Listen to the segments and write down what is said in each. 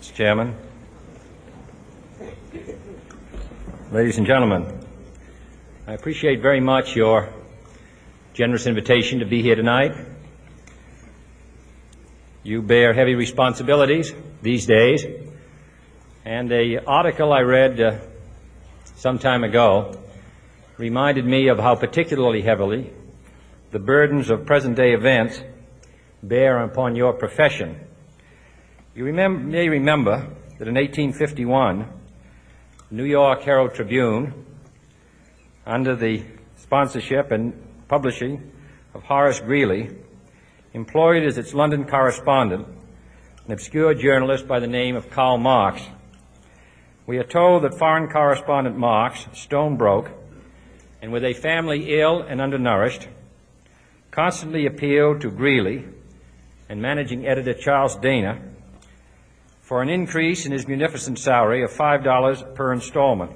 Mr. Chairman, ladies and gentlemen, I appreciate very much your generous invitation to be here tonight. You bear heavy responsibilities these days, and an article I read some time ago reminded me of how particularly heavily the burdens of present-day events bear upon your profession. You may remember that in 1851, the New York Herald Tribune, under the sponsorship and publishing of Horace Greeley, employed as its London correspondent an obscure journalist by the name of Karl Marx. We are told that foreign correspondent Marx, stone broke, and with a family ill and undernourished, constantly appealed to Greeley and managing editor Charles Dana for an increase in his munificent salary of $5 per installment,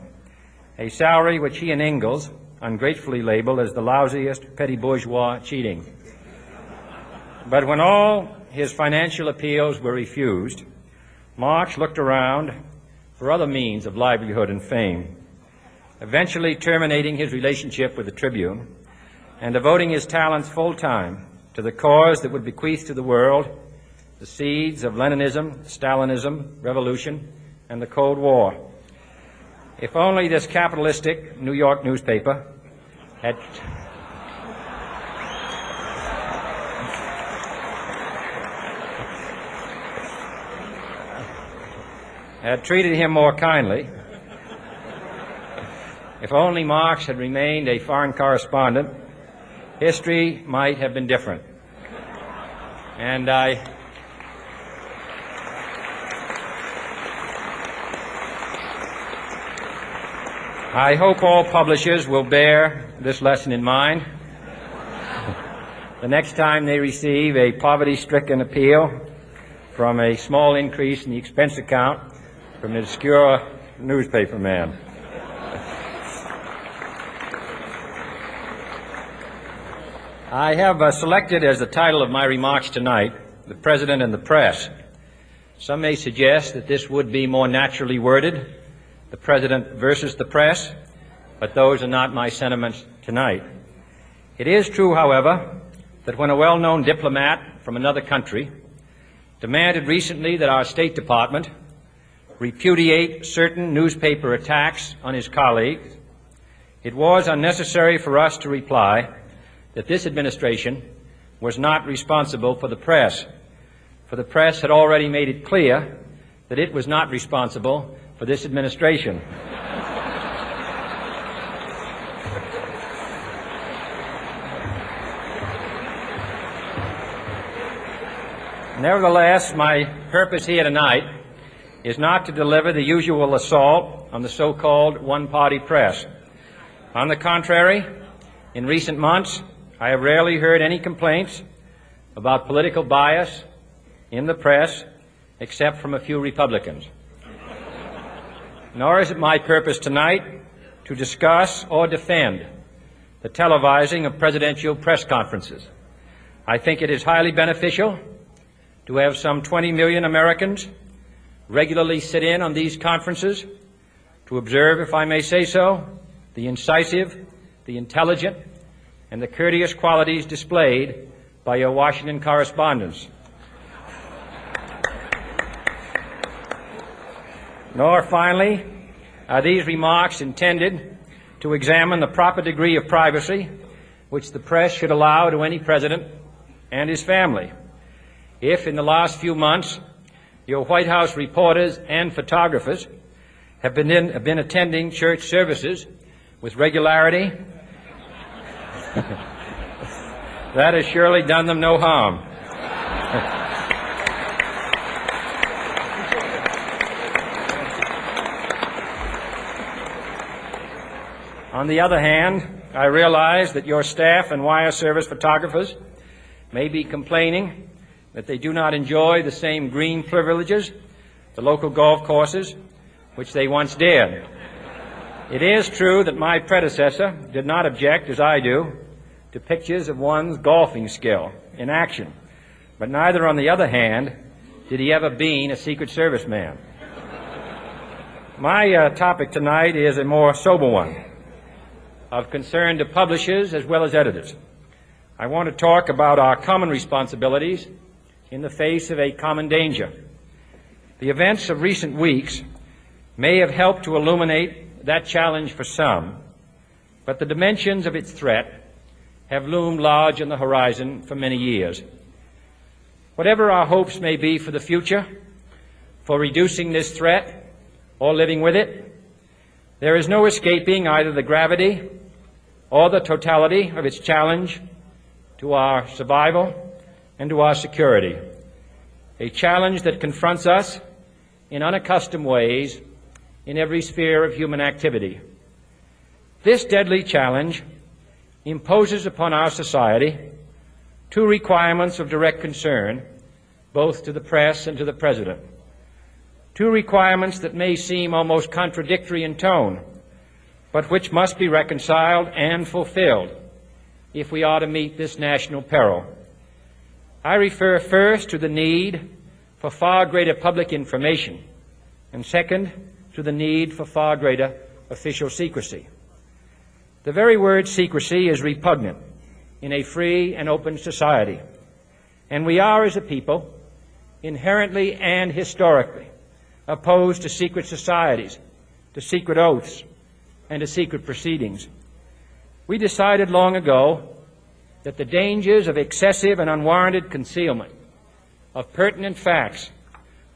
a salary which he and Ingalls ungratefully labeled as the lousiest petty bourgeois cheating. But when all his financial appeals were refused, Marx looked around for other means of livelihood and fame, eventually terminating his relationship with the Tribune and devoting his talents full-time to the cause that would bequeath to the world the seeds of Leninism, Stalinism, revolution, and the Cold War. If only this capitalistic New York newspaper had treated him more kindly, if only Marx had remained a foreign correspondent, history might have been different. And I hope all publishers will bear this lesson in mind the next time they receive a poverty-stricken appeal from a small increase in the expense account from an obscure newspaper man. I have selected as the title of my remarks tonight, "The President and the Press." Some may suggest that this would be more naturally worded, "The President versus the Press," but those are not my sentiments tonight. It is true, however, that when a well-known diplomat from another country demanded recently that our State Department repudiate certain newspaper attacks on his colleagues, it was unnecessary for us to reply that this administration was not responsible for the press, for the press had already made it clear that it was not responsible for this administration. Nevertheless, my purpose here tonight is not to deliver the usual assault on the so-called one-party press. On the contrary, in recent months, I have rarely heard any complaints about political bias in the press, except from a few Republicans. Nor is it my purpose tonight to discuss or defend the televising of presidential press conferences. I think it is highly beneficial to have some 20 million Americans regularly sit in on these conferences to observe, if I may say so, the incisive, the intelligent, and the courteous qualities displayed by your Washington correspondents. Nor, finally, are these remarks intended to examine the proper degree of privacy which the press should allow to any president and his family. If, in the last few months, your White House reporters and photographers have been attending church services with regularity, that has surely done them no harm. On the other hand, I realize that your staff and wire service photographers may be complaining that they do not enjoy the same green privileges, the local golf courses, which they once did. It is true that my predecessor did not object, as I do, to pictures of one's golfing skill in action, but neither, on the other hand, Did he ever been a Secret Service man? My topic tonight is a more sober one, of concern to publishers as well as editors. I want to talk about our common responsibilities in the face of a common danger. The events of recent weeks may have helped to illuminate that challenge for some, but the dimensions of its threat have loomed large on the horizon for many years. Whatever our hopes may be for the future, for reducing this threat or living with it, there is no escaping either the gravity or the totality of its challenge to our survival and to our security, a challenge that confronts us in unaccustomed ways in every sphere of human activity. This deadly challenge imposes upon our society two requirements of direct concern, both to the press and to the President. Two requirements that may seem almost contradictory in tone, but which must be reconciled and fulfilled if we are to meet this national peril. I refer first to the need for far greater public information, and second, to the need for far greater official secrecy. The very word secrecy is repugnant in a free and open society, and we are, as a people, inherently and historically opposed to secret societies, to secret oaths, and to secret proceedings. We decided long ago that the dangers of excessive and unwarranted concealment of pertinent facts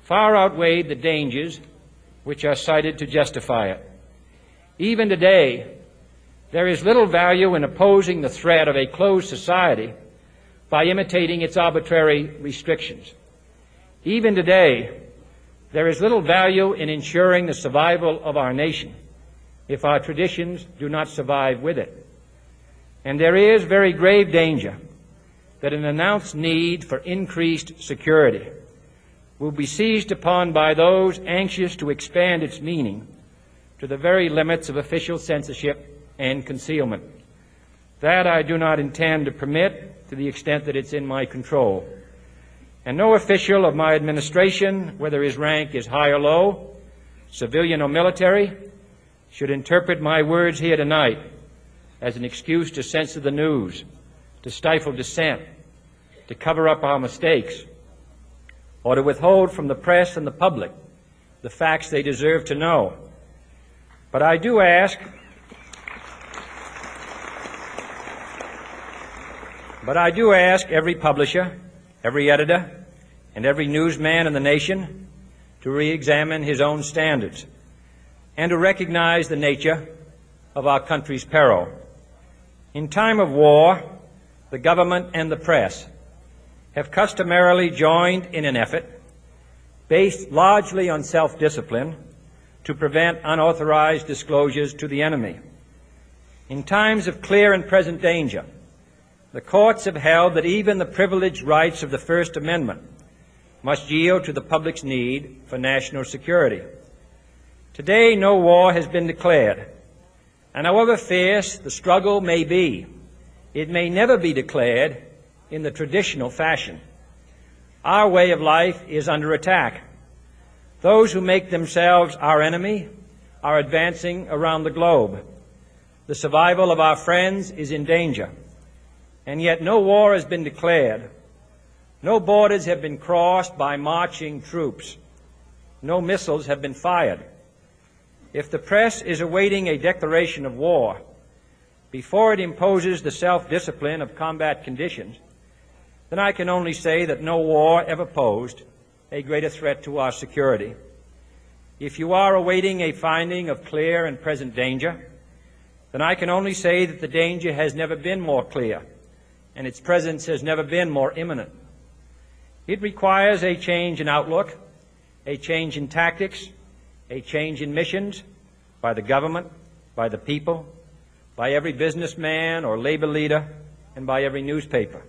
far outweighed the dangers which are cited to justify it. Even today, there is little value in opposing the threat of a closed society by imitating its arbitrary restrictions. Even today, there is little value in ensuring the survival of our nation if our traditions do not survive with it. And there is very grave danger that an announced need for increased security will be seized upon by those anxious to expand its meaning to the very limits of official censorship and concealment. That I do not intend to permit to the extent that it's in my control. And no official of my administration, whether his rank is high or low, civilian or military, should interpret my words here tonight as an excuse to censor the news, to stifle dissent, to cover up our mistakes, or to withhold from the press and the public the facts they deserve to know. But I do ask every publisher, every editor, and every newsman in the nation to re-examine his own standards and to recognize the nature of our country's peril. In time of war, the government and the press have customarily joined in an effort based largely on self-discipline to prevent unauthorized disclosures to the enemy. In times of clear and present danger, the courts have held that even the privileged rights of the First Amendment must yield to the public's need for national security. Today, no war has been declared, and however fierce the struggle may be, it may never be declared in the traditional fashion. Our way of life is under attack. Those who make themselves our enemy are advancing around the globe. The survival of our friends is in danger. And yet no war has been declared. No borders have been crossed by marching troops. No missiles have been fired. If the press is awaiting a declaration of war before it imposes the self-discipline of combat conditions, then I can only say that no war ever posed a greater threat to our security. If you are awaiting a finding of clear and present danger, then I can only say that the danger has never been more clear, and its presence has never been more imminent. It requires a change in outlook, a change in tactics, a change in missions by the government, by the people, by every businessman or labor leader, and by every newspaper.